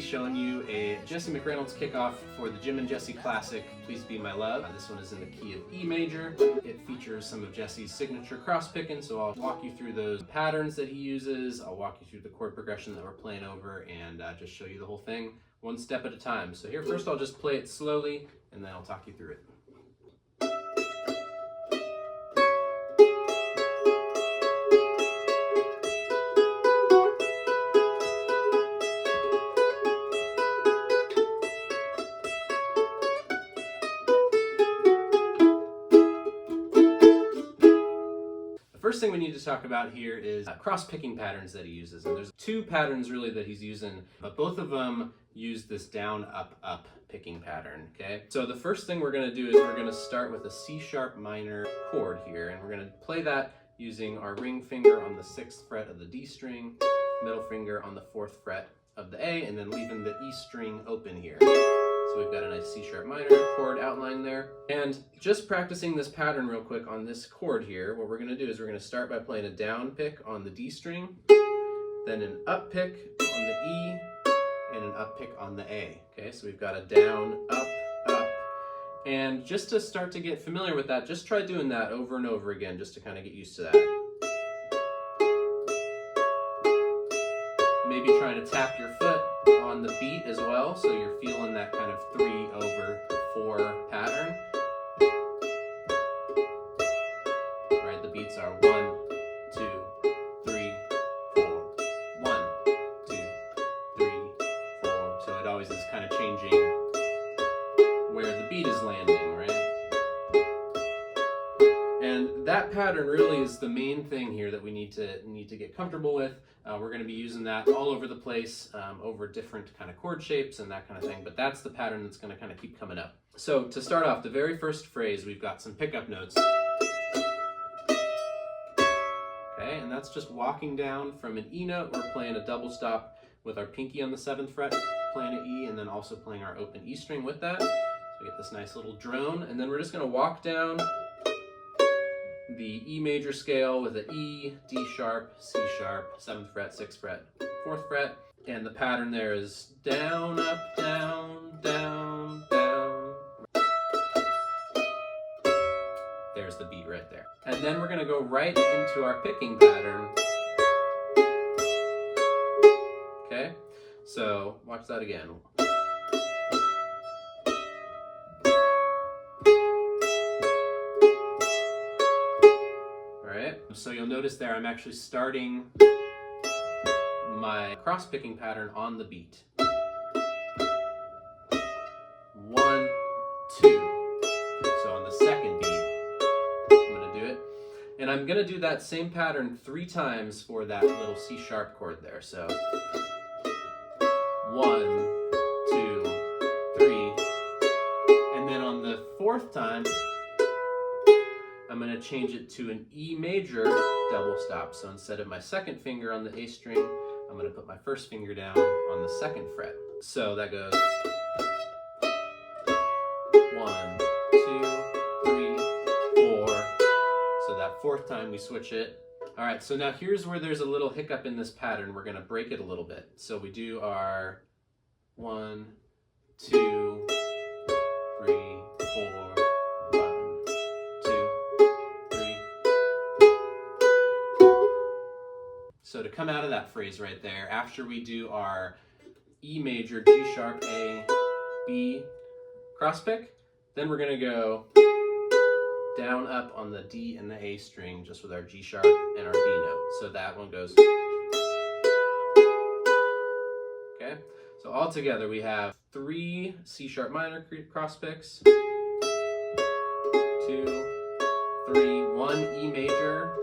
showing you a Jesse McReynolds kickoff for the Jim and Jesse Classic, Please Be My Love. This one is in the key of E major. It features some of Jesse's signature cross picking, so I'll walk you through those patterns that he uses. I'll walk you through the chord progression that we're playing over and just show you the whole thing one step at a time. So here, first I'll just play it slowly and then I'll talk you through it. First thing we need to talk about here is cross-picking patterns that he uses. And there's two patterns really that he's using, but both of them use this down, up, up picking pattern, okay? So the first thing we're gonna do is we're gonna start with a C sharp minor chord here, and we're gonna play that using our ring finger on the 6th fret of the D string, middle finger on the 4th fret of the A, and then leaving the E string open here. So we've got a nice C sharp minor chord outline there. And just practicing this pattern real quick on this chord here, what we're gonna do is we're gonna start by playing a down pick on the D string, then an up pick on the E, and an up pick on the A. Okay, so we've got a down, up, up. And just to start to get familiar with that, just try doing that over and over again, just to kind of get used to that. Maybe trying to tap your foot on the beat as well, so you're feeling that kind of 3/4 pattern. Right, the beats are 1, 2, 3, 4. 1, 2, 3, 4. So it always is kind of changing where the beat is landing, right? And that pattern really is the main thing here that we need to get comfortable with. We're going to be using that all over the place, over different kind of chord shapes and that kind of thing, but that's the pattern that's going to kind of keep coming up. So to start off, the very first phrase, we've got some pickup notes. Okay, and that's just walking down from an E note. We're playing a double stop with our pinky on the 7th fret, playing an E, and then also playing our open E string with that. So we get this nice little drone, and then we're just going to walk down the E major scale with an E, D sharp, C sharp, 7th fret, 6th fret, 4th fret, and the pattern there is down, up, down, down, down. There's the beat right there. And then we're going to go right into our picking pattern. Okay, so watch that again. So you'll notice there I'm actually starting my cross-picking pattern on the beat. 1, 2. So on the second beat, I'm going to do it. And I'm going to do that same pattern 3 times for that little C sharp chord there. So 1, 2, 3. And then on the 4th time, I'm going to change it to an E major double stop. So instead of my 2nd finger on the A string, I'm going to put my 1st finger down on the 2nd fret. So that goes 1, 2, 3, 4. So that 4th time we switch it. All right, so now here's where there's a little hiccup in this pattern. We're going to break it a little bit. So we do our 1, 2, 3, 4. So to come out of that phrase right there, after we do our E major, G sharp, A, B cross pick, then we're gonna go down, up on the D and the A string just with our G sharp and our B note. So that one goes. Okay, so all together we have 3 C sharp minor cross picks, 2, 3, 1 E major,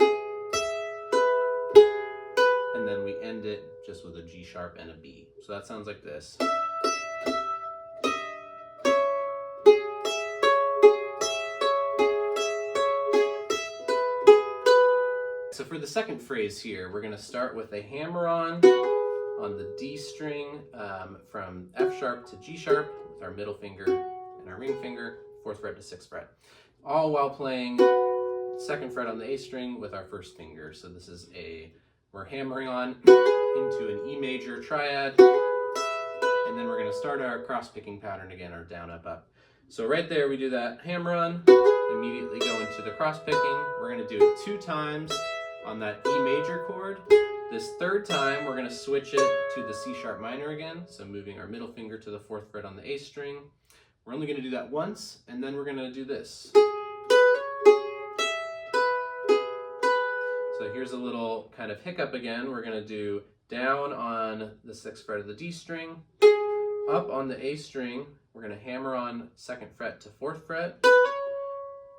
and then we end it just with a G sharp and a B. So that sounds like this. So for the second phrase here, we're going to start with a hammer-on the D string from F sharp to G sharp with our middle finger and our ring finger, 4th fret to 6th fret, all while playing 2nd fret on the A string with our 1st finger. So this is we're hammering on into an E major triad, and then to start our cross picking pattern again, our down, up, up. So right there we do that hammer on, immediately go into the cross picking. We're going to do it 2 times on that E major chord. This third time we're going to switch it to the C sharp minor again, so moving our middle finger to the 4th fret on the A string. We're only going to do that once, and then we're going to do this. So here's a little kind of hiccup again. We're going to do down on the 6th fret of the D string, up on the A string. We're going to hammer on 2nd fret to 4th fret,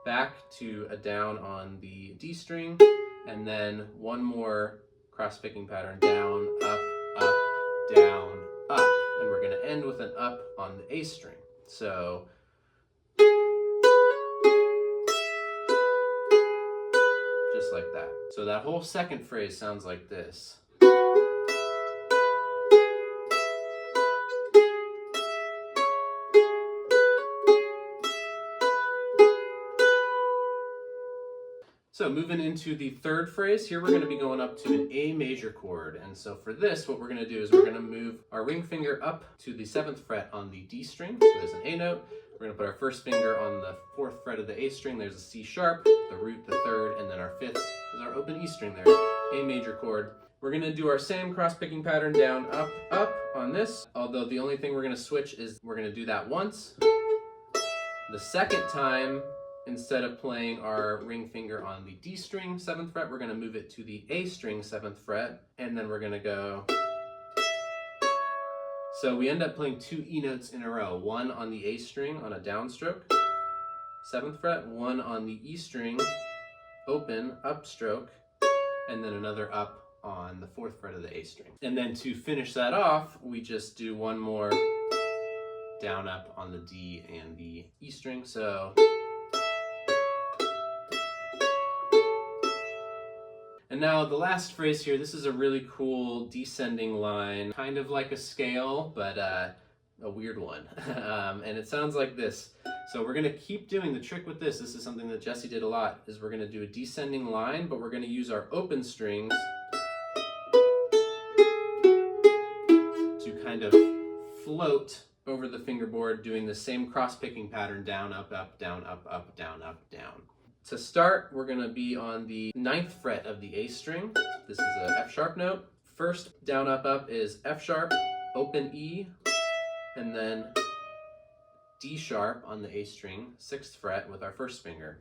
back to a down on the D string, and then one more cross picking pattern, down, up, down, up. And we're going to end with an up on the A string. So just like that. So that whole second phrase sounds like this. So moving into the third phrase, here we're going to be going up to an A major chord. And so for this, what we're going to do is we're going to move our ring finger up to the 7th fret on the D string. So there's an A note. We're going to put our first finger on the 4th fret of the A string. There's a C sharp, the root, the 3rd, and then our 5th is our open E string there, A major chord. We're going to do our same cross picking pattern, down, up on this. Although the only thing we're going to switch is we're going to do that once. The second time, instead of playing our ring finger on the D string 7th fret, we're going to move it to the A string 7th fret, and then we're going to go. So we end up playing 2 E notes in a row, one on the A string on a downstroke, 7th fret, one on the E string, open, upstroke, and then another up on the 4th fret of the A string. And then to finish that off, we just do one more down, up on the D and the E string. So and now the last phrase here, this is a really cool descending line, kind of like a scale, but a weird one. And it sounds like this. So we're going to keep doing the trick with this. This is something that Jesse did a lot, is we're going to do a descending line, but we're going to use our open strings to kind of float over the fingerboard, doing the same cross-picking pattern, down, up, down, up, down, up, down. To start, we're going to be on the 9th fret of the A string. This is a F sharp note. First down, up is F sharp, open E, and then D sharp on the A string, 6th fret with our first finger.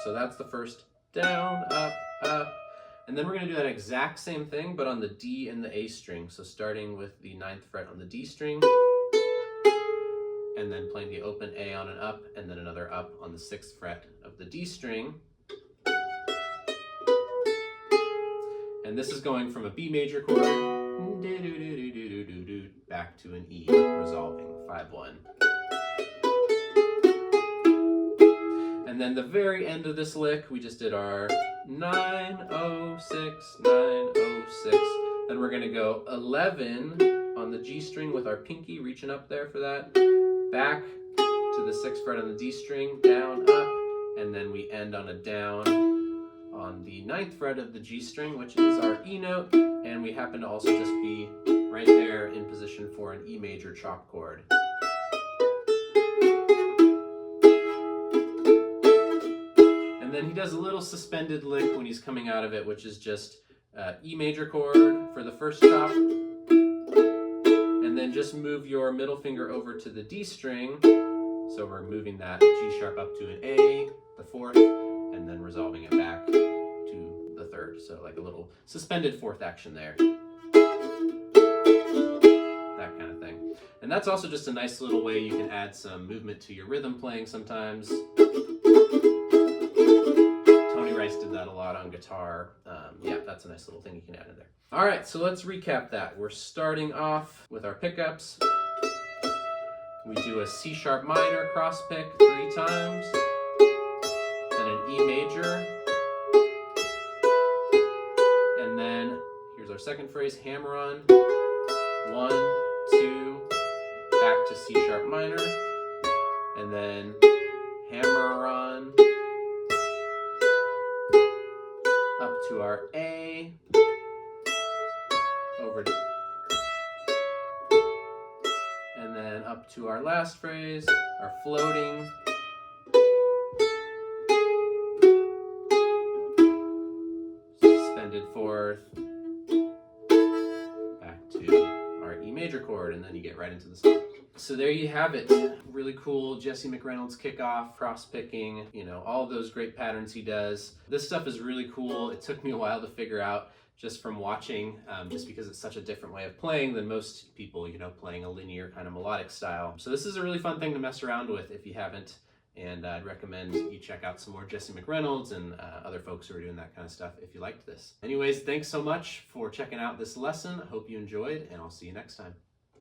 So that's the first down, up. And then we're going to do that exact same thing, but on the D and the A string. So starting with the 9th fret on the D string, and then playing the open A on an up, and then another up on the 6th fret of the D string. And this is going from a B major chord back to an E, resolving 5-1. And then the very end of this lick, we just did our 906, 906. Then we're going to go 11 on the G string with our pinky reaching up there for that. Back to the 6th fret on the D string, down, up, and then we end on a down on the 9th fret of the G string, which is our E note, and we happen to also just be right there in position for an E major chop chord. And then he does a little suspended lick when he's coming out of it, which is just E major chord for the first chop, and then just move your middle finger over to the D string. So we're moving that G sharp up to an A, the 4th, and then resolving it back to the 3rd. So like a little suspended 4th action there. That kind of thing. And that's also just a nice little way you can add some movement to your rhythm playing sometimes. Tony Rice did that a lot on guitar. Yeah, that's a nice little thing you can add in there. All right, so let's recap that. We're starting off with our pickups. We do a C sharp minor cross pick 3 times, then an E major, and then here's our second phrase, hammer on, 1, 2, back to C sharp minor, and then hammer on, up to our A, over to then up to our last phrase, our floating. Suspended fourth. Back to our E major chord, and then you get right into the song. So there you have it. Really cool Jesse McReynolds kickoff, cross picking, you know, all those great patterns he does. This stuff is really cool. It took me a while to figure out just from watching, just because it's such a different way of playing than most people, you know, playing a linear kind of melodic style. So this is a really fun thing to mess around with if you haven't. And I'd recommend you check out some more Jesse McReynolds and other folks who are doing that kind of stuff if you liked this. Anyways, thanks so much for checking out this lesson. I hope you enjoyed, and I'll see you next time.